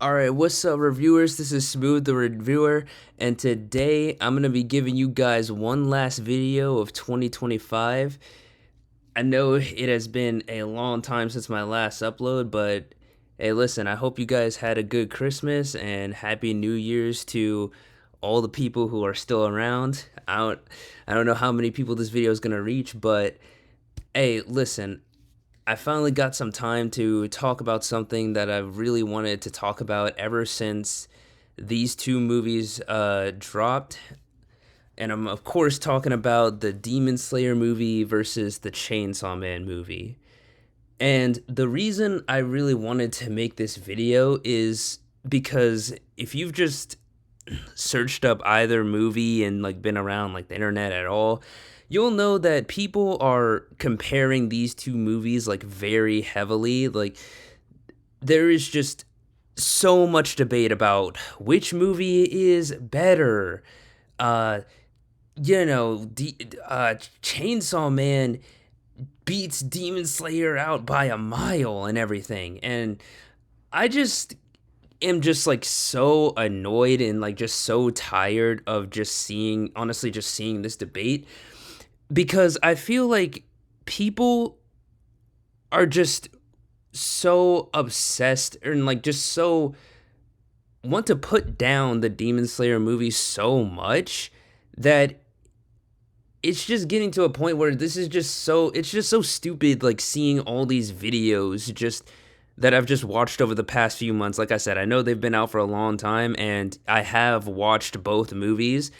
All right, what's up, reviewers? This is Smooth the Reviewer, and today I'm gonna be giving you guys one last video of 2025. I know it has been a long time since my last upload, but hey, listen, I hope you guys had a good Christmas and Happy New Year's to all the people who are still around. I don't know how many people this video is gonna reach, but hey, listen, I finally got some time to talk about something that I've really wanted to talk about ever since these two movies dropped. And I'm, of course, talking about the Demon Slayer movie versus the Chainsaw Man movie. And the reason I really wanted to make this video is because if you've just searched up either movie and like been around like the internet at all, you'll know that people are comparing these two movies like very heavily. Like there is just so much debate about which movie is better. Uh Chainsaw Man beats Demon Slayer out by a mile and everything. And I just am just like so annoyed and like just so tired of just seeing, honestly, just seeing this debate, because I feel like people are just so obsessed and like just so want to put down the Demon Slayer movie so much that it's just getting to a point where this is just so, it's just so stupid, like seeing all these videos just that I've just watched over the past few months. Like I said, I know they've been out for a long time and I have watched both movies.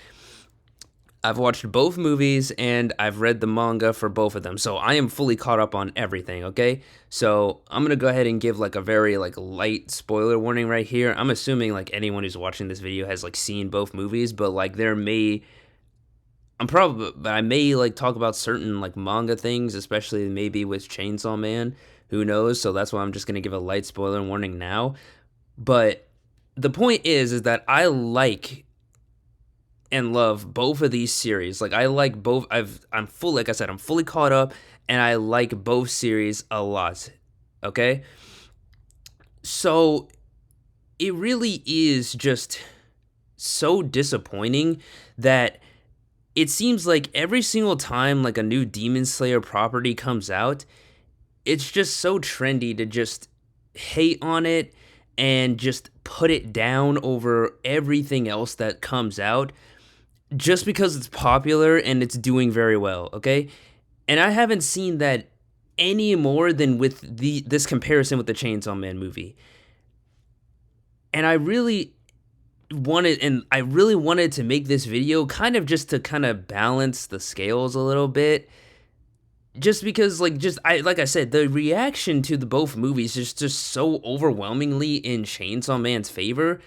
I've watched both movies and I've read the manga for both of them. So I am fully caught up on everything, okay? So I'm going to go ahead and give like a very like light spoiler warning right here. I'm assuming like anyone who's watching this video has like seen both movies, but like I may like talk about certain like manga things, especially maybe with Chainsaw Man. Who knows? So that's why I'm just gonna give a light spoiler warning now. But the point is that I like and love both of these series. Like I like both. I'm full. Like I said, I'm fully caught up, and I like both series a lot. Okay, so it really is just so disappointing that it seems like every single time like a new Demon Slayer property comes out, it's just so trendy to just hate on it and just put it down over everything else that comes out just because it's popular and it's doing very well, okay? And I haven't seen that any more than with this comparison with the Chainsaw Man movie. And I really wanted to make this video kind of just to kind of balance the scales a little bit, just because like I said, the reaction to the both movies is just so overwhelmingly in Chainsaw Man's favor,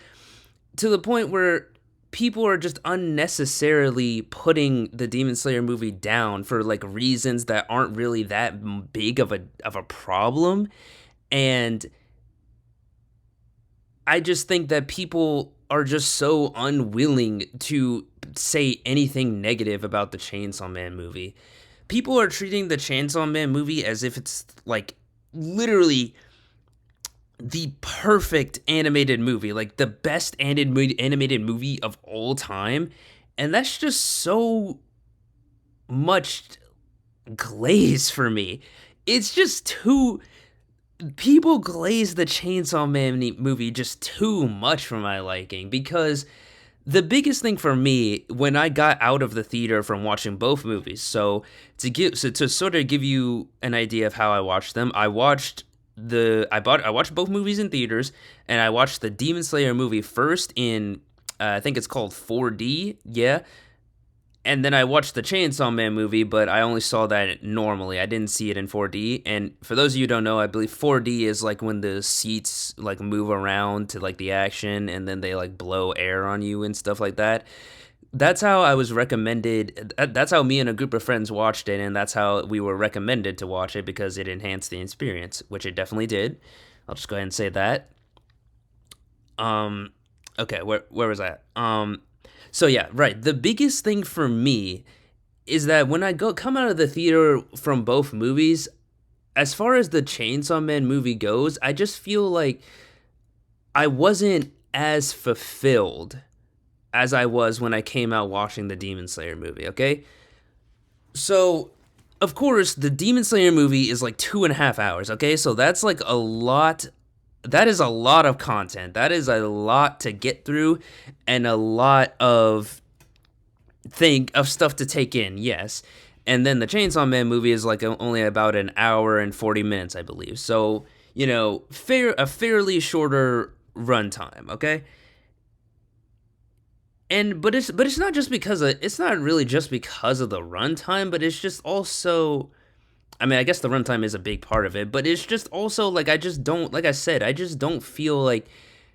to the point where people are just unnecessarily putting the Demon Slayer movie down for like reasons that aren't really that big of a problem. And I just think that people are just so unwilling to say anything negative about the Chainsaw Man movie. People are treating the Chainsaw Man movie as if it's like literally the perfect animated movie, like the best animated movie of all time. And that's just so much glaze for me. It's just too. People glaze the Chainsaw Man movie just too much for my liking, because the biggest thing for me when I got out of the theater from watching both movies, to sort of give you an idea of how I watched them, I watched both movies in theaters, and I watched the Demon Slayer movie first in I think it's called 4D, yeah, and then I watched the Chainsaw Man movie, but I only saw that normally. I didn't see it in 4D. And for those of you who don't know, I believe 4D is like when the seats like move around to like the action and then they like blow air on you and stuff like that. That's how I was recommended. That's how me and a group of friends watched it, and that's how we were recommended to watch it because it enhanced the experience, which it definitely did. I'll just go ahead and say that. Um, okay, where was I? So yeah, right. The biggest thing for me is that when I go come out of the theater from both movies, as far as the Chainsaw Man movie goes, I just feel like I wasn't as fulfilled as I was when I came out watching the Demon Slayer movie, okay? So, of course, the Demon Slayer movie is like 2.5 hours, okay? So that's like a lot. That is a lot of content. That is a lot to get through and a lot of stuff to take in, yes. And then the Chainsaw Man movie is like only about an hour and 40 minutes, I believe. So, a fairly shorter runtime, okay? And but it's not just because of it's not really just because of the runtime, but it's just also, I mean, I guess the runtime is a big part of it, but it's just also like I just don't, like I said, I just don't feel like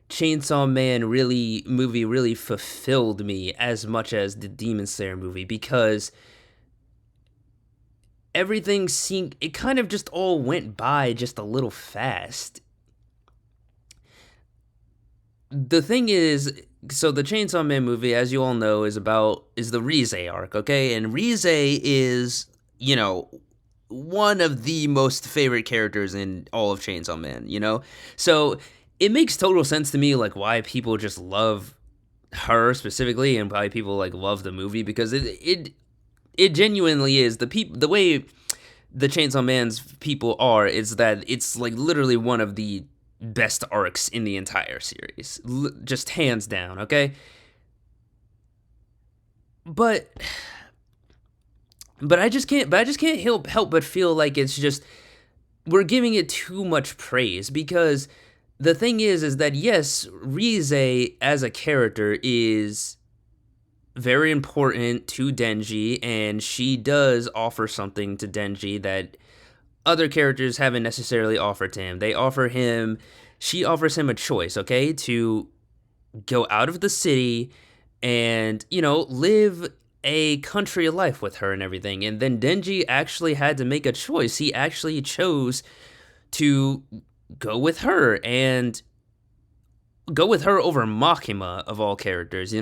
Chainsaw Man movie really fulfilled me as much as the Demon Slayer movie, because everything seemed, it kind of just all went by just a little fast. The thing is, so the Chainsaw Man movie, as you all know, is the Rize arc, okay? And Rize is, one of the most favorite characters in all of Chainsaw Man. So it makes total sense to me, like, why people just love her specifically, and why people like love the movie, because it genuinely is the way the Chainsaw Man's people are, is that it's like literally one of the best arcs in the entire series, just hands down, okay? But I just can't help but feel like it's just, we're giving it too much praise, because the thing is that yes, Rize as a character is very important to Denji, and she does offer something to Denji that other characters haven't necessarily offered to him. She offers him a choice, okay, to go out of the city and, live a country life with her and everything. And then Denji actually had to make a choice. He actually chose to go with her, and go with her over Makima of all characters.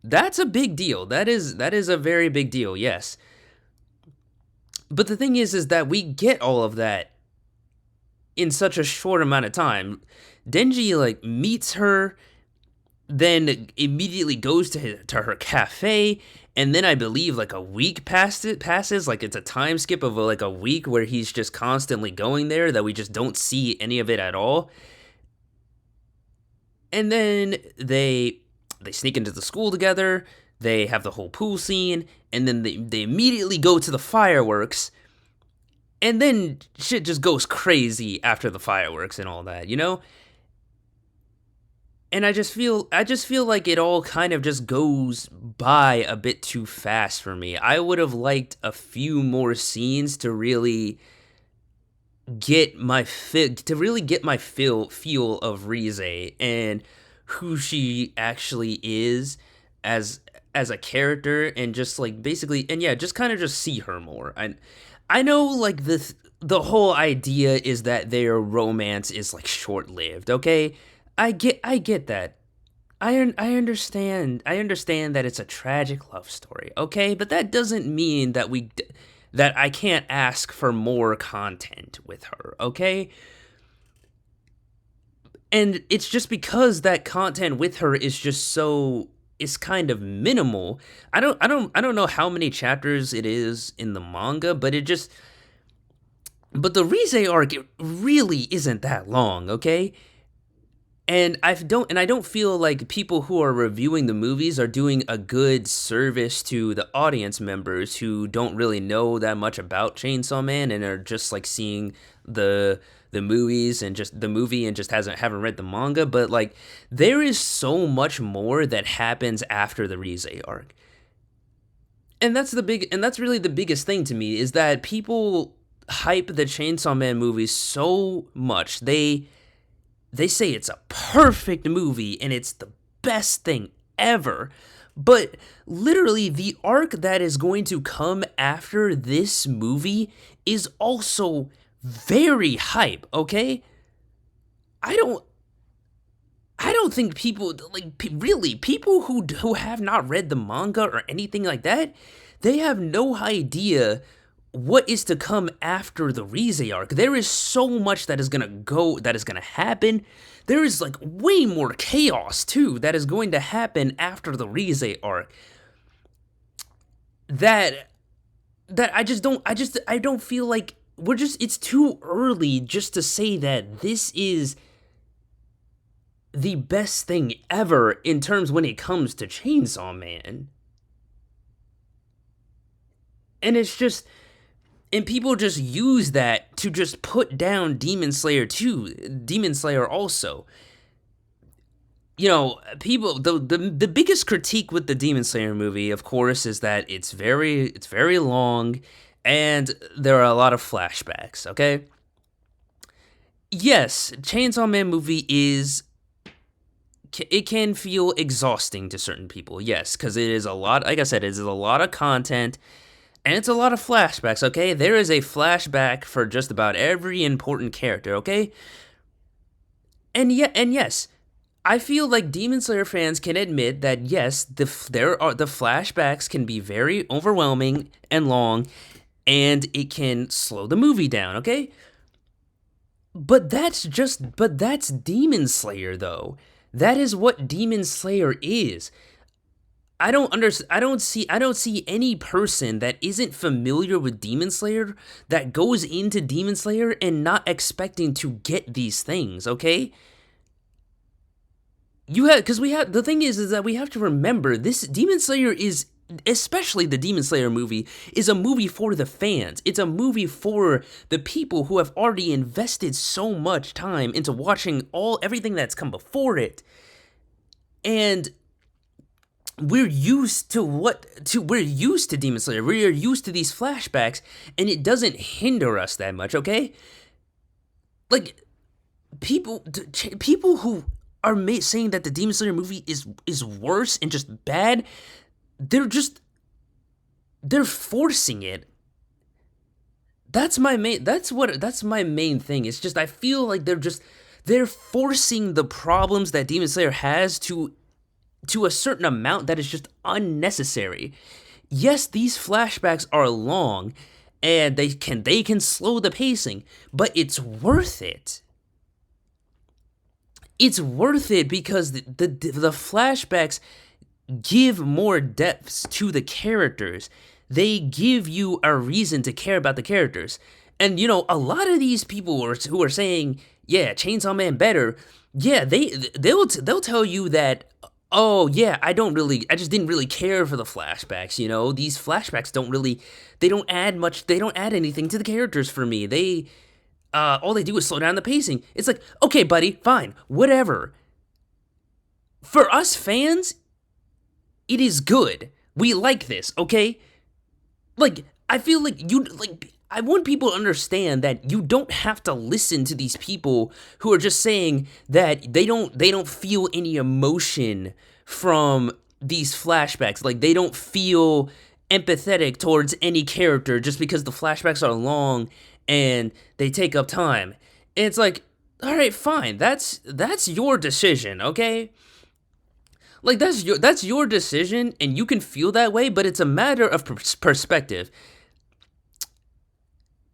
That's a big deal. That is a very big deal, yes. But the thing is that we get all of that in such a short amount of time. Denji like meets her, then immediately goes to her cafe, and then I believe like a week passes, like it's a time skip of like a week where he's just constantly going there, that we just don't see any of it at all. And then they sneak into the school together. They have the whole pool scene, and then they immediately go to the fireworks, and then shit just goes crazy after the fireworks and all that. And I just feel like it all kind of just goes by a bit too fast for me. I would have liked a few more scenes to really get my feel of Rize and who she actually is as a character, and just like basically, and yeah, just kind of just see her more. I know like the whole idea is that their romance is like short-lived, okay? I get that. I understand that it's a tragic love story, okay? But that doesn't mean that I can't ask for more content with her, okay? And it's just because that content with her is just so, it's kind of minimal. I don't know how many chapters it is in the manga, but the Rize arc, it really isn't that long, okay? And I don't feel like people who are reviewing the movies are doing a good service to the audience members who don't really know that much about Chainsaw Man and are just like seeing the movies and just the movie and just haven't read the manga. But like, there is so much more that happens after the Rize arc. And that's really the biggest thing to me, is that people hype the Chainsaw Man movie so much. They say it's a perfect movie and it's the best thing ever. But literally, the arc that is going to come after this movie is also very hype, okay? I don't I don't think people like really people who have not read the manga or anything like that, they have no idea what is to come after the Rize arc. There is so much that is gonna happen. There is like way more chaos too that is going to happen after the Rize arc. That I don't feel like it's too early just to say that this is the best thing ever in terms when it comes to Chainsaw Man. And it's just, and people just use that to just put down Demon Slayer too. Demon Slayer also. You know, people the biggest critique with the Demon Slayer movie, of course, is that it's very long and there are a lot of flashbacks, okay? Yes, Chainsaw Man movie it can feel exhausting to certain people. Yes, cuz it is a lot, like I said, it is a lot of content. And it's a lot of flashbacks, okay? There is a flashback for just about every important character, okay? And yes, I feel like Demon Slayer fans can admit that yes, the flashbacks can be very overwhelming and long, and it can slow the movie down, okay? But that's Demon Slayer though. That is what Demon Slayer is. I don't see any person that isn't familiar with Demon Slayer that goes into Demon Slayer and not expecting to get these things, okay? The thing is that we have to remember this Demon Slayer is, especially the Demon Slayer movie, is a movie for the fans. It's a movie for the people who have already invested so much time into watching everything that's come before it. And we're used to Demon Slayer. We're used to these flashbacks, and it doesn't hinder us that much, okay? Like people who are saying that the Demon Slayer movie is worse and just bad, they're forcing it. That's my main thing. It's just I feel like they're forcing the problems that Demon Slayer has to a certain amount that is just unnecessary. Yes, these flashbacks are long and they can slow the pacing, but it's worth it. It's worth it because the flashbacks give more depths to the characters. They give you a reason to care about the characters. And you know, a lot of these people who are saying, "Yeah, Chainsaw Man better." Yeah, they'll tell you that, "Oh, yeah, I just didn't really care for the flashbacks, you know? These flashbacks they don't add anything to the characters for me. All they do is slow down the pacing." It's like, "Okay, buddy, fine, whatever." For us fans, it is good. We like this, okay? Like, I feel like I want people to understand that you don't have to listen to these people who are just saying that they don't feel any emotion from these flashbacks. Like, they don't feel empathetic towards any character just because the flashbacks are long and they take up time. And it's like, all right, fine. That's your decision, okay? Like, that's your decision, and you can feel that way, but it's a matter of perspective.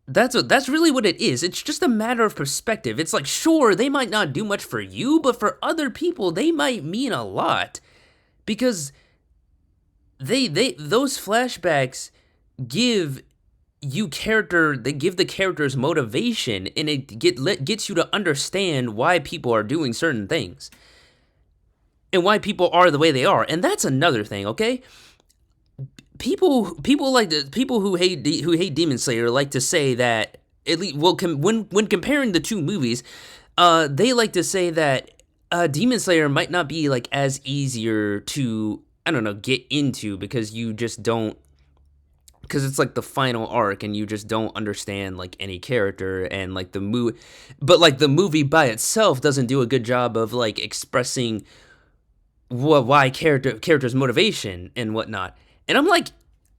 That's really what it is. It's just a matter of perspective. It's like, sure, they might not do much for you, but for other people, they might mean a lot, because those flashbacks give they give the characters motivation, and it gets you to understand why people are doing certain things and why people are the way they are. And that's another thing, okay? People who hate Demon Slayer like to say that, at least, well, when comparing the two movies, they like to say that Demon Slayer might not be like as easier to, I don't know, get into, because you just don't, because it's like the final arc and you just don't understand like any character, and like the movie by itself doesn't do a good job of like expressing why character's motivation and whatnot. And I'm like,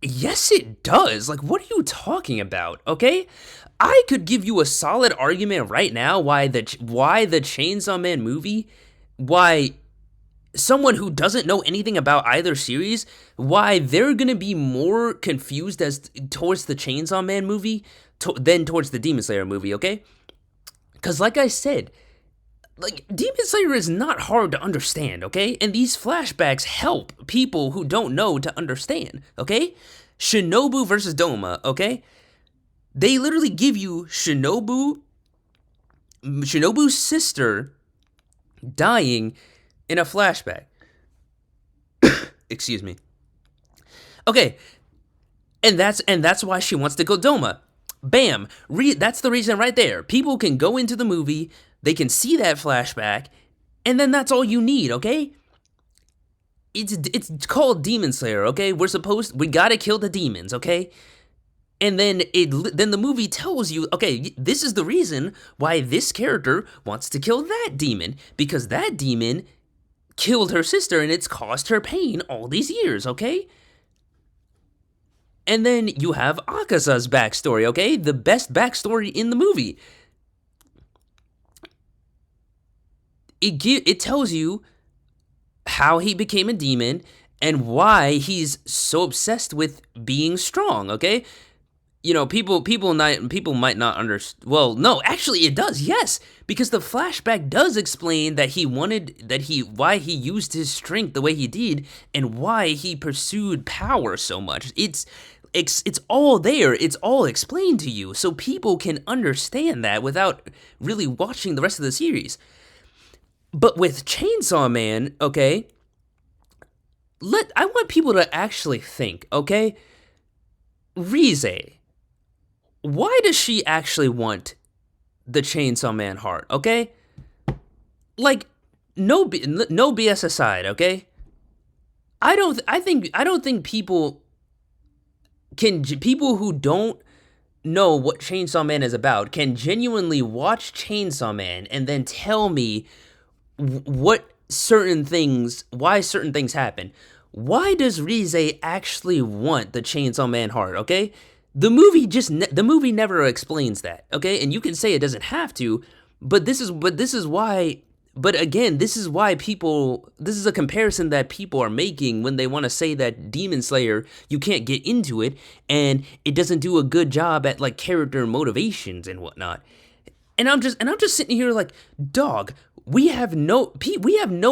yes, it does. Like, what are you talking about? Okay, I could give you a solid argument right now why the Chainsaw Man movie, why someone who doesn't know anything about either series, why they're gonna be more confused as towards the Chainsaw Man movie than towards the Demon Slayer movie, okay? Because like I said, like Demon Slayer is not hard to understand, okay? And these flashbacks help people who don't know to understand, okay? Shinobu versus Doma, okay? They literally give you Shinobu's sister dying in a flashback. Excuse me. Okay, and that's why she wants to go Doma. Bam. That's the reason right there. People can go into the movie, they can see that flashback, and then that's all you need, okay? It's called Demon Slayer, okay? We gotta kill the demons, okay? And then the movie tells you, okay, this is the reason why this character wants to kill that demon, because that demon killed her sister and it's caused her pain all these years, okay? And then you have Akasa's backstory, okay? The best backstory in the movie. It tells you how he became a demon and why he's so obsessed with being strong, okay? You know, people might not understand. Well, no, actually it does. Yes, because the flashback does explain that why he used his strength the way he did and why he pursued power so much. It's all there. It's all explained to you so people can understand that without really watching the rest of the series. But with Chainsaw Man, okay, I want people to actually think, okay? Rize, why does she actually want the Chainsaw Man heart, okay? Like, no BS aside, okay? I don't think people who don't know what Chainsaw Man is about can genuinely watch Chainsaw Man and then tell me why certain things happen. Why does Rize actually want the Chainsaw Man heart, okay? The movie never explains that, okay? And you can say it doesn't have to, but this is why but again, this is a comparison that people are making when they want to say that Demon Slayer, you can't get into it and it doesn't do a good job at like character motivations and whatnot. And I'm just sitting here like, dog, we have no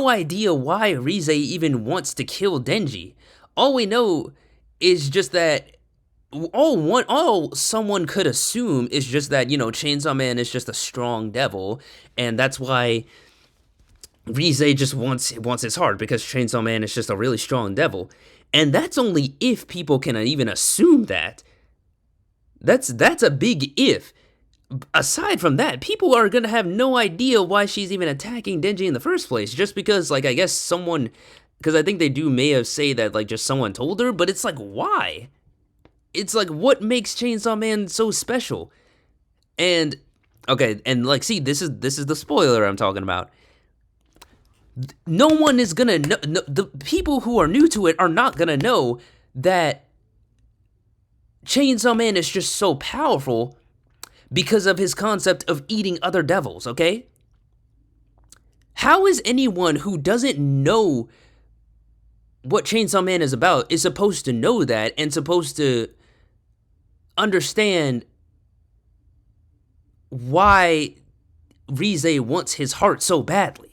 idea why Rize even wants to kill Denji. All we know is just that all someone could assume is just that, you know, Chainsaw Man is just a strong devil, and that's why Rize just wants his heart, because Chainsaw Man is just a really strong devil. And that's only if people can even assume that. That's a big if. Aside from that, people are gonna have no idea why she's even attacking Denji in the first place, just because, like, I guess because I think they may have say that, like, just someone told her, but it's like, why? It's like, what makes Chainsaw Man so special? And, okay, and, like, see, this is the spoiler I'm talking about. No one is gonna know, the people who are new to it are not gonna know that Chainsaw Man is just so powerful because of his concept of eating other devils, okay? How is anyone who doesn't know what Chainsaw Man is about is supposed to know that and supposed to understand why Rize wants his heart so badly?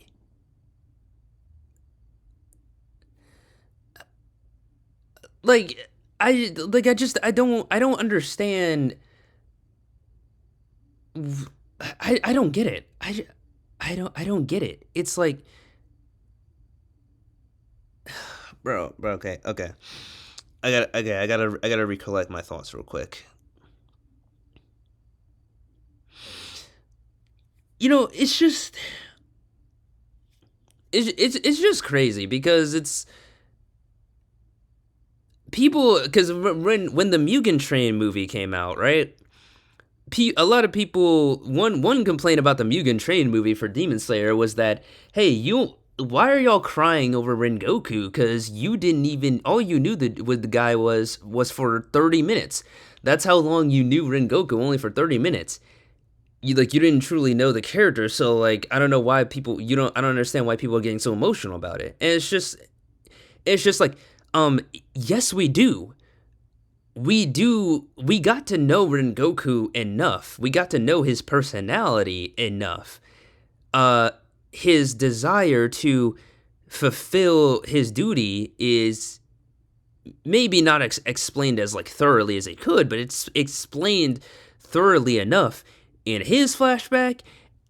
Like, I don't understand. I don't get it. I don't get it. It's like, bro, okay. I gotta recollect my thoughts real quick. You know, it's just it's just crazy because it's people, because when the Mugen Train movie came out, right? A lot of people, one complaint about the Mugen Train movie for Demon Slayer was that, hey, why are y'all crying over Rengoku? Because you didn't even, all you knew with the guy was for 30 minutes. That's how long you knew Rengoku, only for 30 minutes. you didn't truly know the character, so like I don't know why people you don't I don't understand why people are getting so emotional about it. And it's just like yes we do. We got to know Rengoku enough. We got to know his personality enough. Uh his desire to fulfill his duty is maybe not explained as like thoroughly as it could, but it's explained thoroughly enough in his flashback.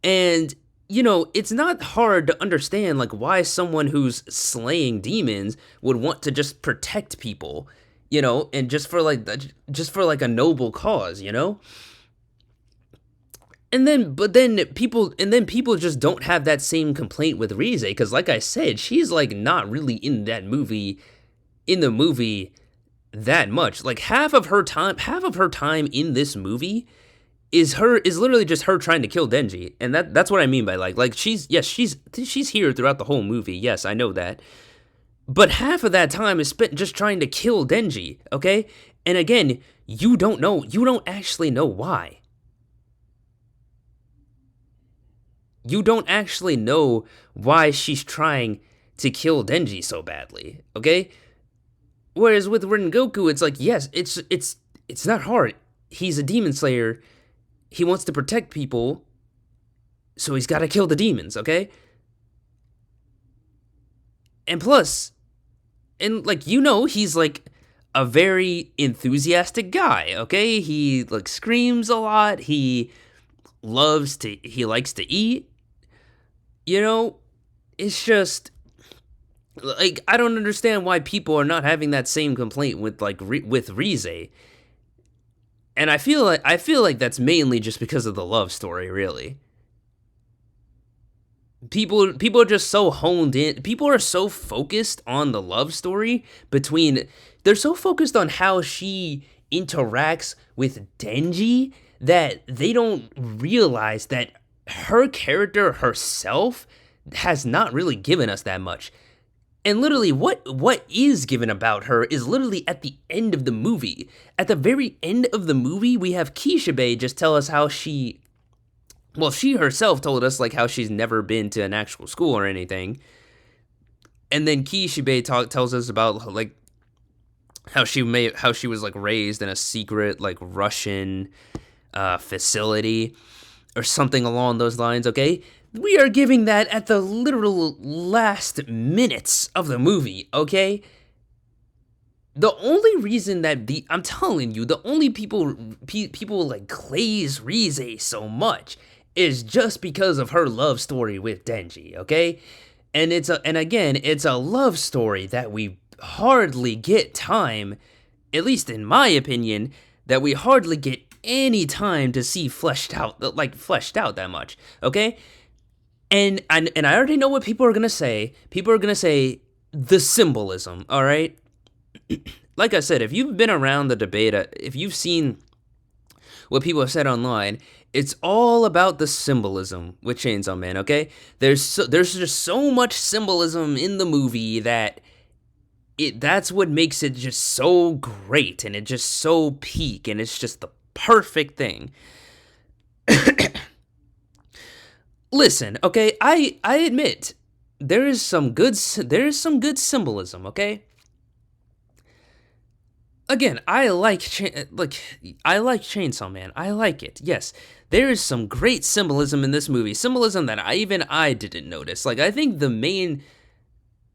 And it's not hard to understand like why someone who's slaying demons would want to just protect people, and just for like a noble cause, and then people just don't have that same complaint with Rize, because like I said, she's like not really in the movie that much. Like half of her time in this movie is literally just her trying to kill Denji. And that's what I mean by like she's here throughout the whole movie. Yes, I know that. But half of that time is spent just trying to kill Denji, okay? And again, you don't actually know why. You don't actually know why she's trying to kill Denji so badly, okay? Whereas with Rengoku, it's like, yes, it's not hard. He's a demon slayer. He wants to protect people, so he's got to kill the demons, okay? And plus, and like he's like a very enthusiastic guy, okay? He like screams a lot. He likes to eat. It's just like I don't understand why people are not having that same complaint with like with Rize. And I feel like that's mainly just because of the love story, really. People are just so honed in. People are so focused on the love story between they're so focused on how she interacts with Denji that they don't realize that her character herself has not really given us that much. And literally, what is given about her is literally at the end of the movie. At the very end of the movie, we have Kishibe just tell us how she herself told us like how she's never been to an actual school or anything. And then Kishibe tells us about like how she was like raised in a secret like Russian facility or something along those lines, okay? We are giving that at the literal last minutes of the movie, okay? The only reason that I'm telling you, the only people like glaze Rize so much is just because of her love story with Denji, okay? And again, it's a love story that we hardly get time, at least in my opinion, that we hardly get any time to see fleshed out that much, okay? And I already know what people are gonna say. People are gonna say the symbolism, all right? Like I said, if you've been around the debate, if you've seen what people have said online, it's all about the symbolism with Chainsaw Man, okay? There's just so much symbolism in the movie that that's what makes it just so great, and it just so peak, and it's just the perfect thing. Listen, okay, I admit there is some good symbolism, okay? Again, I like Chainsaw Man. I like it. Yes, there is some great symbolism in this movie. Symbolism that I didn't notice. Like I think the main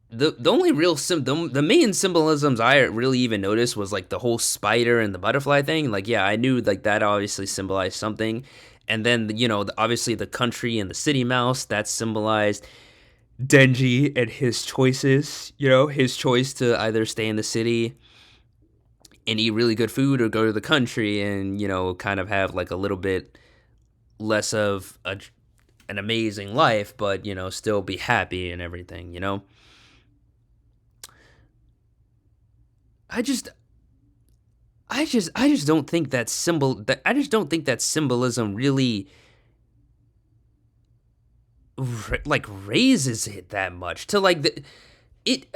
the main symbolisms I really even noticed was like the whole spider and the butterfly thing. Like yeah, I knew like that obviously symbolized something. And then, obviously the country and the city mouse, that symbolized Denji and his choices, his choice to either stay in the city and eat really good food or go to the country and, kind of have like a little bit less of an amazing life, but, still be happy and everything. I just don't think I just don't think that symbolism really like raises it that much to like it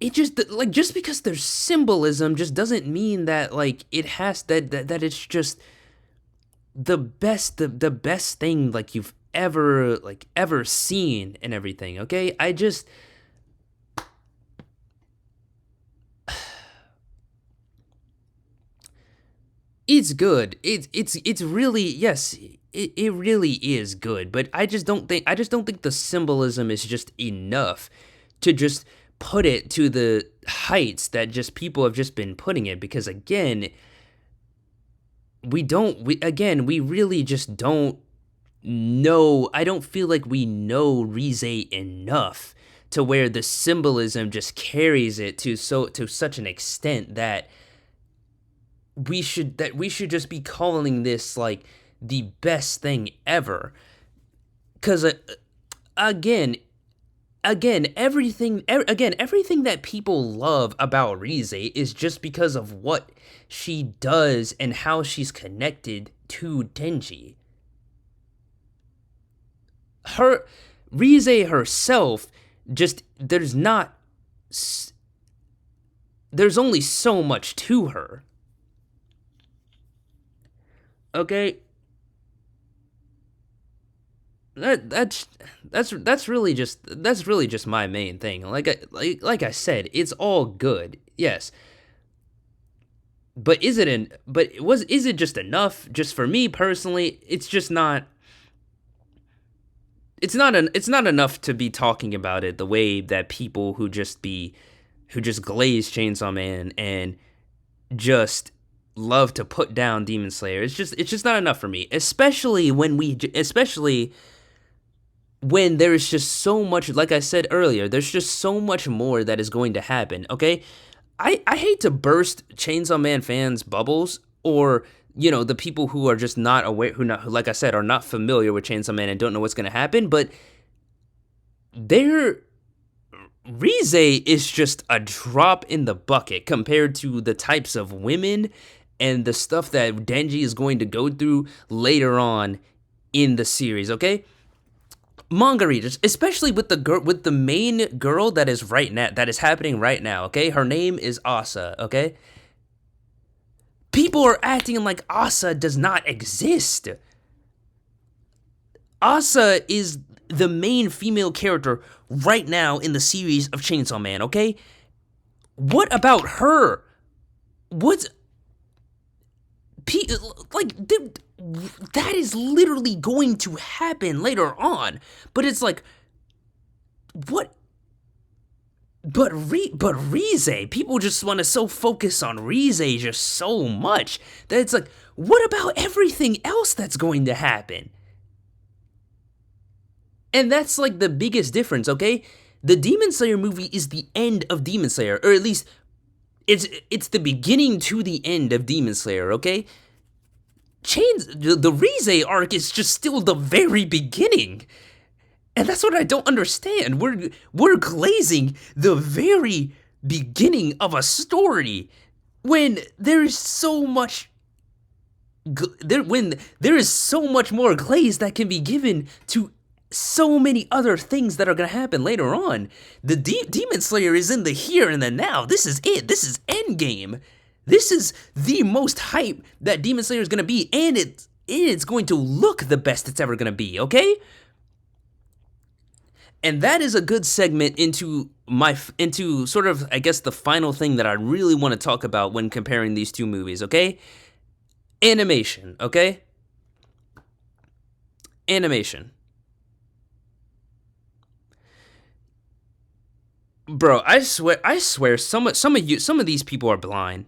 it just like just because there's symbolism just doesn't mean that like it has that it's just the best thing like you've ever seen and everything, okay? It's good. It's really, yes, it really is good, but I just don't think the symbolism is just enough to just put it to the heights that just people have just been putting it, because again, we really just don't know. I don't feel like we know Rize enough to where the symbolism just carries it to such an extent that we should just be calling this like the best thing ever. Cuz again, everything that people love about Rize is just because of what she does and how she's connected to Denji. Her Rize herself, just there's only so much to her. Okay, that that's really just my main thing. Like I said, it's all good. Yes, but is it just enough? Just for me personally, it's just not. It's not enough to be talking about it the way that people who just glaze Chainsaw Man and just love to put down Demon Slayer. It's just not enough for me, especially when there's just so much, like I said earlier, there's just so much more that is going to happen, okay? I hate to burst Chainsaw Man fans' bubbles, or, the people who are just not aware, who, like I said, are not familiar with Chainsaw Man and don't know what's going to happen, but their Rize is just a drop in the bucket compared to the types of women and the stuff that Denji is going to go through later on in the series, okay? Manga readers, especially with the main girl that is happening right now, okay? Her name is Asa, okay? People are acting like Asa does not exist. Asa is the main female character right now in the series of Chainsaw Man, okay? What about her? What's like that is literally going to happen later on, but it's like, what? But Rize, people just want to so focus on Rize just so much that it's like, what about everything else that's going to happen? And that's like the biggest difference, okay? The Demon Slayer movie is the end of Demon Slayer, or at least it's the beginning to the end of Demon Slayer, okay? The Rize arc is just still the very beginning. And that's what I don't understand. We're glazing the very beginning of a story when there's so much when there is so much more glaze that can be given to so many other things that are going to happen later on. The Demon Slayer is in the here and the now. This is it. This is Endgame. This is the most hype that Demon Slayer is going to be, and it's going to look the best it's ever going to be, okay? And that is a good segment into sort of, I guess, the final thing that I really want to talk about when comparing these two movies, okay? Animation, okay? Animation. Bro, I swear some of these people are blind.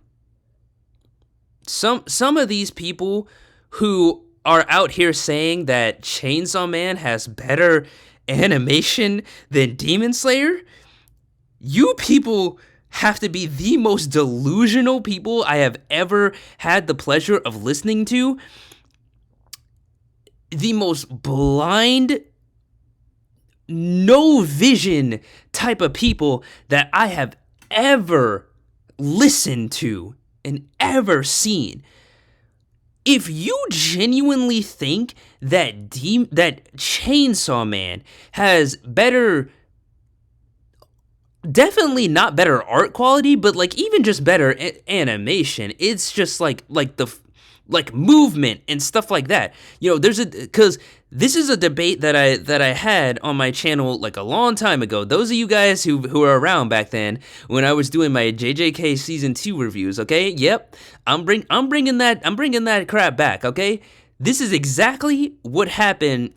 Some of these people who are out here saying that Chainsaw Man has better animation than Demon Slayer, you people have to be the most delusional people I have ever had the pleasure of listening to. The most blind, no vision type of people that I have ever listened to and ever seen. If you genuinely think that that Chainsaw Man has better, definitely not better art quality, but like even just better animation, it's just like like movement and stuff like that. Because this is a debate that I had on my channel like a long time ago. Those of you guys who were around back then when I was doing my JJK season 2 reviews, okay? Yep. I'm bringing that crap back, okay? This is exactly what happened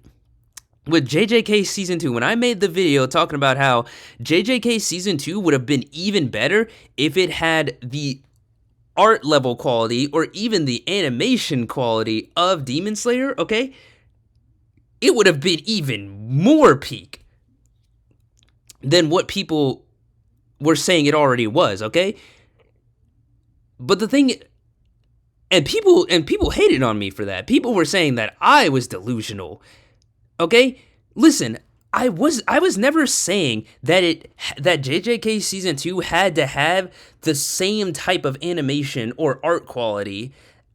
with JJK Season 2, when I made the video talking about how JJK Season 2 would have been even better if it had the art level quality or even the animation quality of Demon Slayer, okay? It would have been even more peak than what people were saying it already was, okay? But the thing, and people hated on me for that. People were saying that I was delusional. Okay? Listen, I was never saying that JJK Season 2 had to have the same type of animation or art quality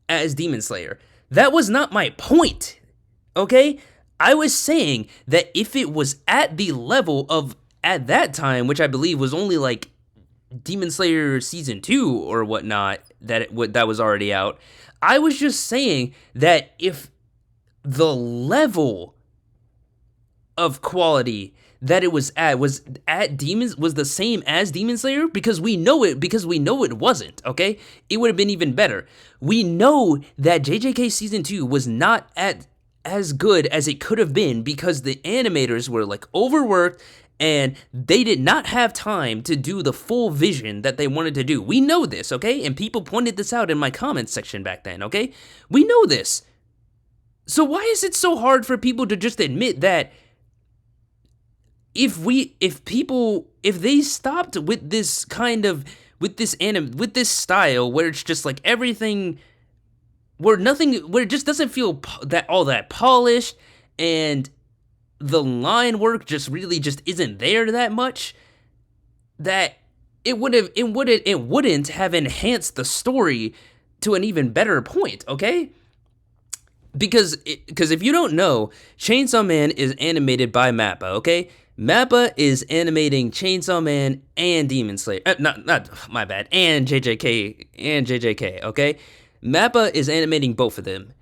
as Demon Slayer. That was not my point. Okay? I was saying that if it was at the level of, at that time, which I believe was only like Demon Slayer Season 2 or whatnot, that was already out, I was just saying that if the level of quality that it was the same as Demon Slayer, because we know it wasn't, okay? It would have been even better. We know that JJK Season 2 was not as good as it could have been because the animators were like overworked and they did not have time to do the full vision that they wanted to do. We know this, okay? And people pointed this out in my comments section back then, okay? We know this. So why is it so hard for people to just admit that if they stopped with this kind of, with this style where it's just like everything, where it just doesn't feel all that polished, and the line work just really just isn't there that much, that it wouldn't have enhanced the story to an even better point, okay? Because if you don't know, Chainsaw Man is animated by Mappa, okay? Mappa is animating Chainsaw Man and Demon Slayer. Not my bad. And JJK, okay? Mappa is animating both of them.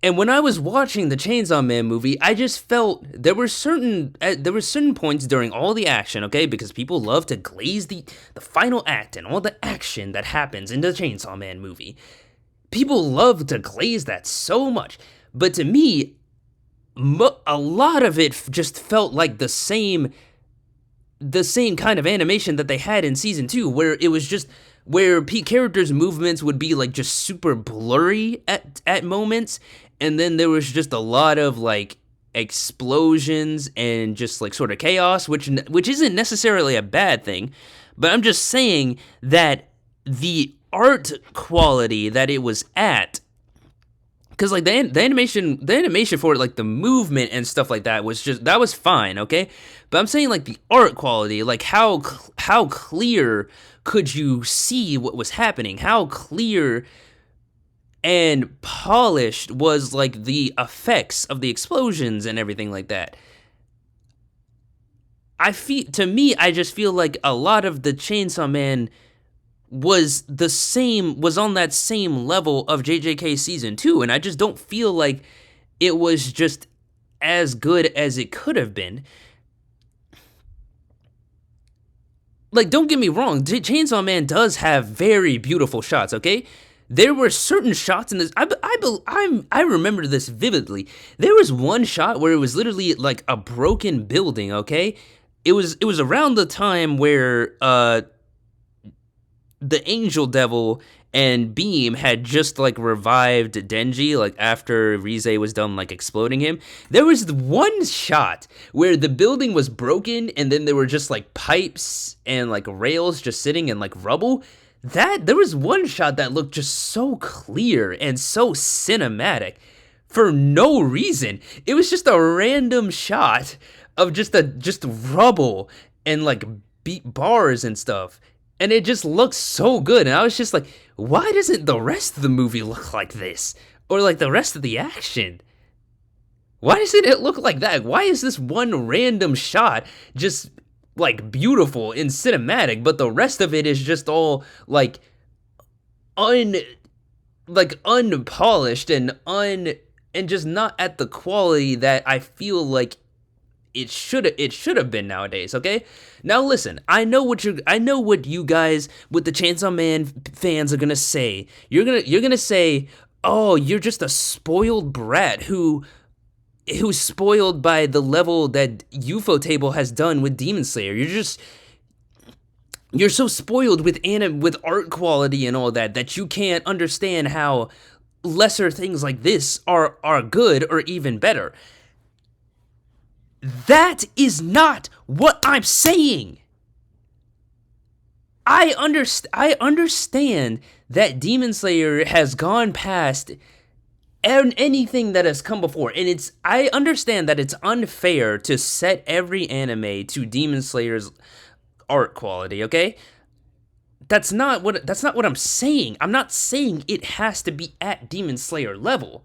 And when I was watching the Chainsaw Man movie, I just felt there were certain points during all the action, okay? Because people love to glaze the final act and all the action that happens in the Chainsaw Man movie. People love to glaze that so much. But to me, a lot of it just felt like the same kind of animation that they had in Season 2, where it was just, where characters' movements would be like just super blurry at moments, and then there was just a lot of like explosions and just like sort of chaos, which isn't necessarily a bad thing, but I'm just saying that the art quality that it was at, because like the animation for it, like the movement and stuff like that was fine, okay? But I'm saying like the art quality, like how clear could you see what was happening? How clear and polished was like the effects of the explosions and everything like that? I just feel like a lot of the Chainsaw Man was on that same level of JJK Season 2, and I just don't feel like it was just as good as it could have been. Like, don't get me wrong, Chainsaw Man does have very beautiful shots, okay? There were certain shots in this, I remember this vividly. There was one shot where it was literally like a broken building, okay? It was around the time where the Angel Devil and Beam had just like revived Denji, like after Rize was done like exploding him. There was one shot where the building was broken and then there were just like pipes and like rails just sitting in like rubble. There was one shot that looked just so clear and so cinematic for no reason. It was just a random shot of just rubble and like bars and stuff. And it just looks so good. And I was just like, why doesn't the rest of the movie look like this? Or like the rest of the action? Why doesn't it look like that? Why is this one random shot just like beautiful and cinematic, but the rest of it is just all like like unpolished and just not at the quality that I feel like it should have been nowadays. Okay, now listen, I know what you guys with the Chainsaw Man fans are gonna say. You're gonna say, oh, you're just a spoiled brat who's spoiled by the level that UFO Table has done with Demon Slayer. You're so spoiled with art quality and all that you can't understand how lesser things like this are good or even better. That is not what I'm saying. I understand that Demon Slayer has gone past anything that has come before, and I understand that it's unfair to set every anime to Demon Slayer's art quality, okay? That's not what I'm saying. I'm not saying it has to be at Demon Slayer level.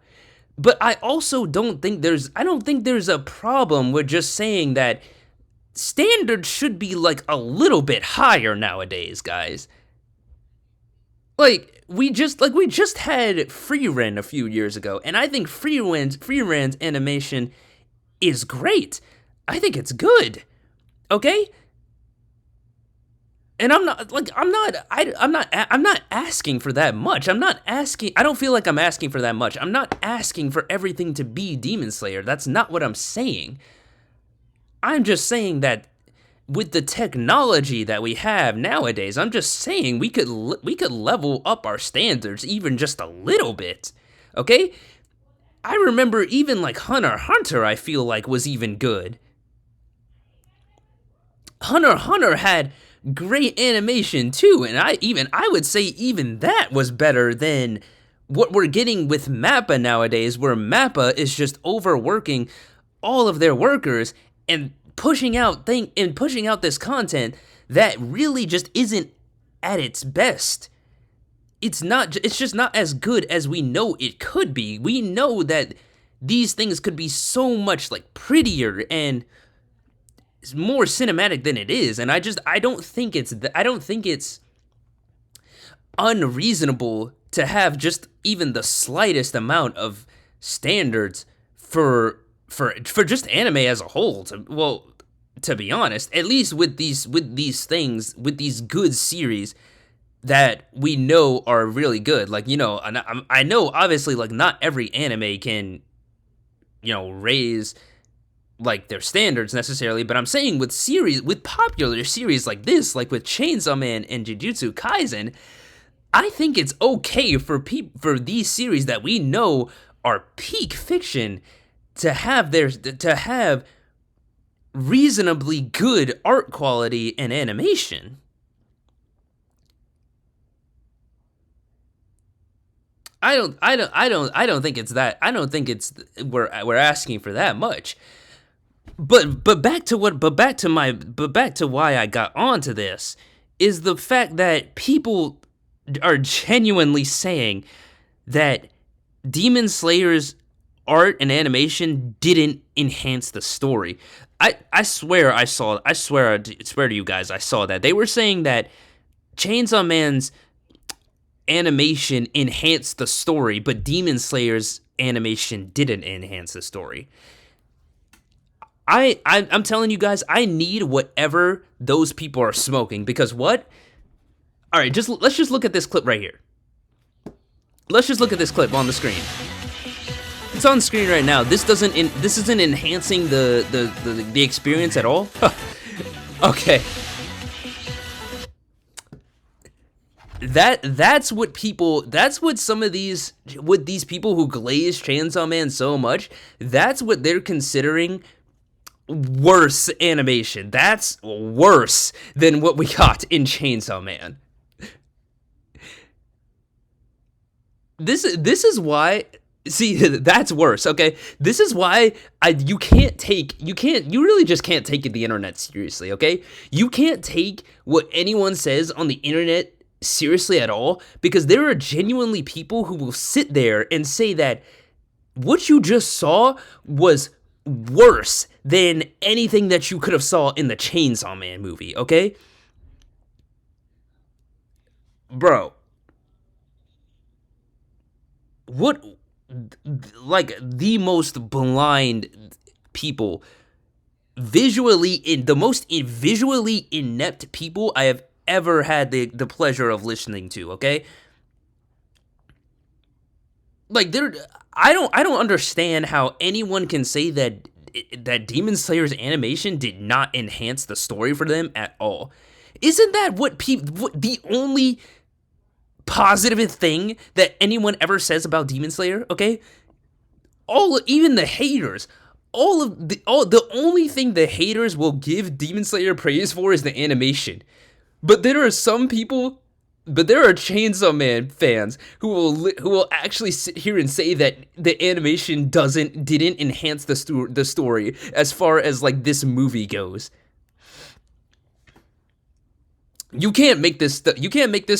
But I don't think there's a problem with just saying that standards should be like a little bit higher nowadays, guys. We just had Frieren a few years ago, and I think Frieren's animation is great. I think it's good. Okay? And I'm not asking for that much. I don't feel like I'm asking for that much. I'm not asking for everything to be Demon Slayer. That's not what I'm saying. I'm just saying that with the technology that we have nowadays, I'm just saying we could level up our standards even just a little bit. Okay? I remember even like Hunter x Hunter I feel like was even good. Hunter x Hunter had great animation too, and I would say even that was better than what we're getting with Mappa nowadays, where Mappa is just overworking all of their workers and pushing out this content that really just isn't at its best. It's just not as good as we know it could be. We know that these things could be so much like prettier and more cinematic than it is, and I don't think it's unreasonable to have just even the slightest amount of standards for just anime as a whole. To be honest, at least with these good series that we know are really good. Like, I know obviously like not every anime can raise like their standards necessarily, but I'm saying with popular series like this, like with Chainsaw Man and Jujutsu Kaisen, I think it's okay for these series that we know are peak fiction to have reasonably good art quality and animation. I don't think it's that. I don't think it's we're asking for that much. But back to why I got onto this is the fact that people are genuinely saying that Demon Slayer's art and animation didn't enhance the story. I swear I swear to you guys I saw that. They were saying that Chainsaw Man's animation enhanced the story, but Demon Slayer's animation didn't enhance the story. I'm telling you guys, I need whatever those people are smoking, because what? All right, let's just look at this clip right here. Let's just look at this clip on the screen. It's on the screen right now. This isn't enhancing the experience at all. Okay. That's what some of these people who glaze Chainsaw Man so much, that's what they're considering worse animation. That's worse than what we got in Chainsaw Man. This is why. See, that's worse. Okay, this is why you really just can't take the internet seriously. Okay, you can't take what anyone says on the internet seriously at all, because there are genuinely people who will sit there and say that what you just saw was worse than anything that you could have saw in the Chainsaw Man movie. Okay, bro. what like the most blind people, visually inept people I have ever had the pleasure of listening to, okay? Like they're I don't understand how anyone can say that Demon Slayer's animation did not enhance the story for them at all. Isn't that what the only positive thing that anyone ever says about Demon Slayer, okay? Even the haters, all the only thing the haters will give Demon Slayer praise for is the animation. But there are some people, but there are Chainsaw Man fans who will actually sit here and say that the animation didn't enhance the story as far as like this movie goes. You can't make this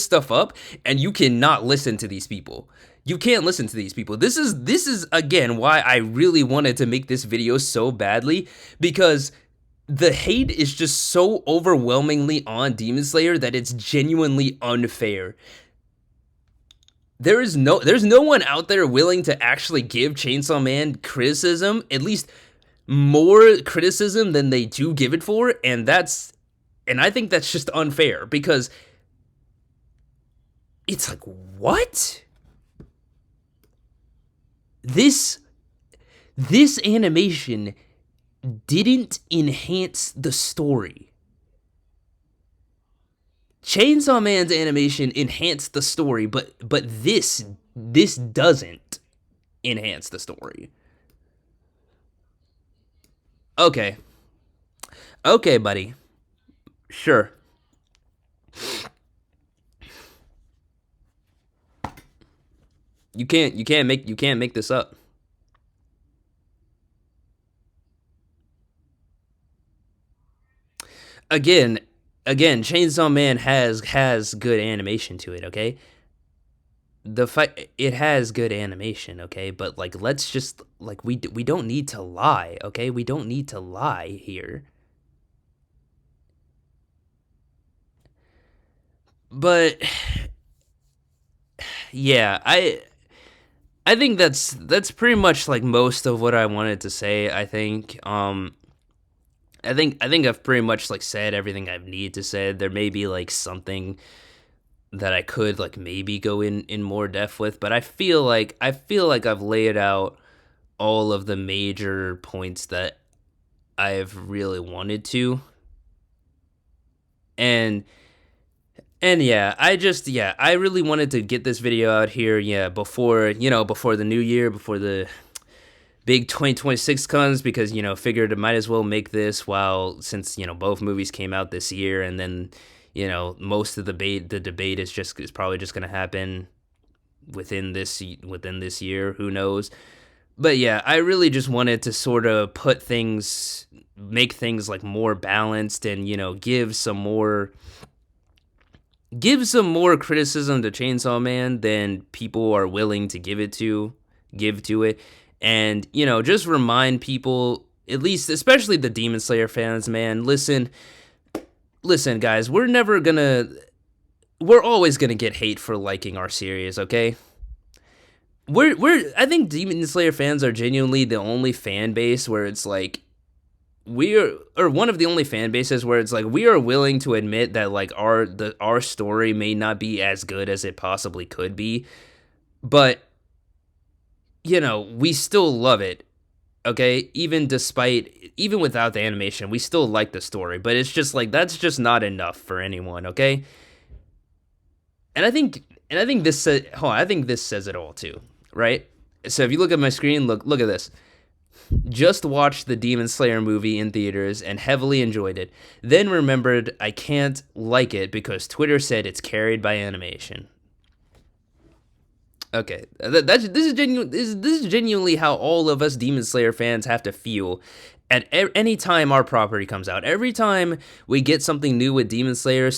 stuff up, and you cannot listen to these people. You can't listen to these people. This is again why I really wanted to make this video so badly, because the hate is just so overwhelmingly on Demon Slayer that it's genuinely unfair. There's no one out there willing to actually give Chainsaw Man criticism, at least more criticism than they do give it for, and I think that's just unfair, because it's like, what? This animation didn't enhance the story. Chainsaw Man's animation enhanced the story, but this doesn't enhance the story. Okay. Okay, buddy. Sure. You can't make this up. Again, Chainsaw Man has good animation to it, okay? The fight, it has good animation, okay? But like, let's just like we don't need to lie, okay? We don't need to lie here. But yeah, I think that's pretty much like most of what I wanted to say. I think I've pretty much like said everything I need to say. There may be like something that I could like maybe go in more depth with, but I feel like I've laid out all of the major points that I've really wanted to. And yeah, I really wanted to get this video out here, yeah, before the new year, before the big 2026 comes, because figured I might as well make this while, since both movies came out this year, and then most of the debate is probably just going to happen within this year, who knows. But yeah, I really just wanted to sort of make things like more balanced, and give some more criticism to Chainsaw Man than people are willing to give to it. And just remind people, at least especially the Demon Slayer fans, man, listen guys, we're always gonna get hate for liking our series, okay? I think Demon Slayer fans are genuinely the only fan base where it's like, or one of the only fan bases where it's like we are willing to admit that like our story may not be as good as it possibly could be, but we still love it. Okay, even without the animation, we still like the story, but it's just like that's just not enough for anyone, okay? And I think I think this says it all too, right? So if you look at my screen, look at this. Just watched the Demon Slayer movie in theaters and heavily enjoyed it. Then remembered I can't like it because Twitter said it's carried by animation. Okay, this is genuinely how all of us Demon Slayer fans have to feel at any time our property comes out. Every time we get something new with Demon Slayer,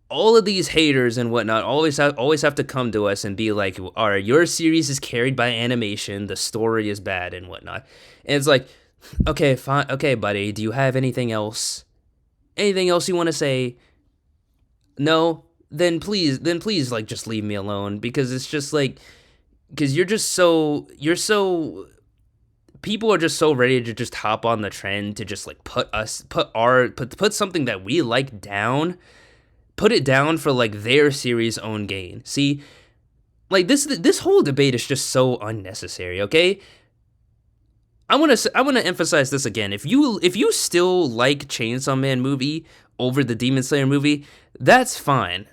all of these haters and whatnot always have to come to us and be like, all right, your series is carried by animation, the story is bad and whatnot. And it's like, okay, fine, okay, buddy, do you have anything else you want to say? No? Then please like just leave me alone, because it's just like, because you're so people are just so ready to just hop on the trend to just like put something that we like down, put it down for like their series own gain. See, like this whole debate is just so unnecessary, okay? I want to emphasize this again. If you still like Chainsaw Man movie over the Demon Slayer movie, that's fine.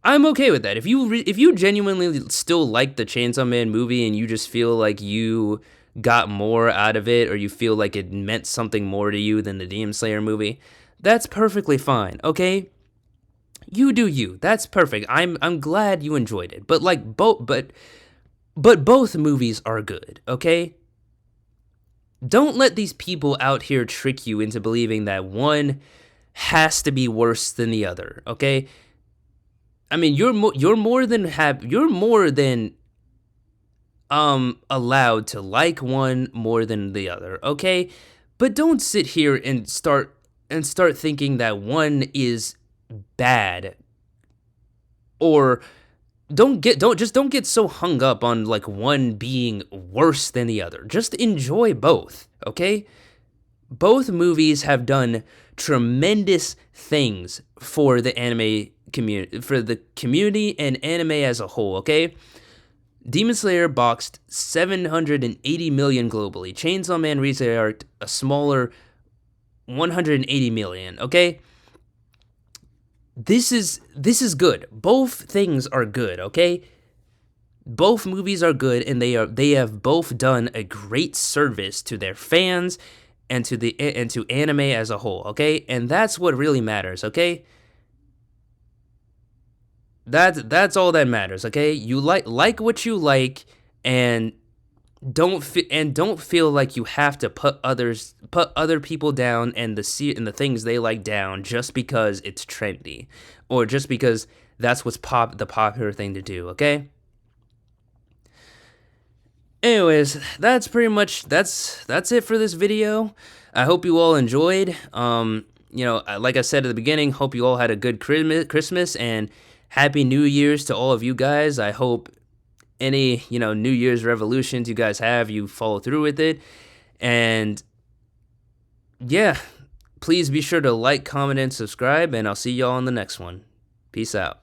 I'm okay with that. If you genuinely still like the Chainsaw Man movie and you just feel like you got more out of it, or you feel like it meant something more to you than the Demon Slayer movie, that's perfectly fine. Okay, you do you. That's perfect. I'm glad you enjoyed it. But like but both movies are good. Okay. Don't let these people out here trick you into believing that one has to be worse than the other. Okay. I mean, you're more than allowed to like one more than the other, okay? But don't sit here and start thinking that one is bad, or don't get so hung up on like one being worse than the other. Just enjoy both, okay? Both movies have done tremendous things for the anime community, for the community and anime as a whole, okay? Demon Slayer boxed 780 million globally. Chainsaw Man Resort a smaller 180 million, okay? This is good. Both things are good, okay? Both movies are good, and they have both done a great service to their fans and to anime as a whole, okay? And that's what really matters, okay? That's all that matters, okay? You like what you like, and don't feel like you have to put other people down and the things they like down just because it's trendy, or just because that's the popular thing to do, okay? Anyways, that's pretty much that's it for this video. I hope you all enjoyed. Like I said at the beginning, hope you all had a good Christmas and Happy New Year's to all of you guys. I hope any, New Year's revolutions you guys have, you follow through with it. And yeah, please be sure to like, comment, and subscribe, and I'll see y'all in the next one. Peace out.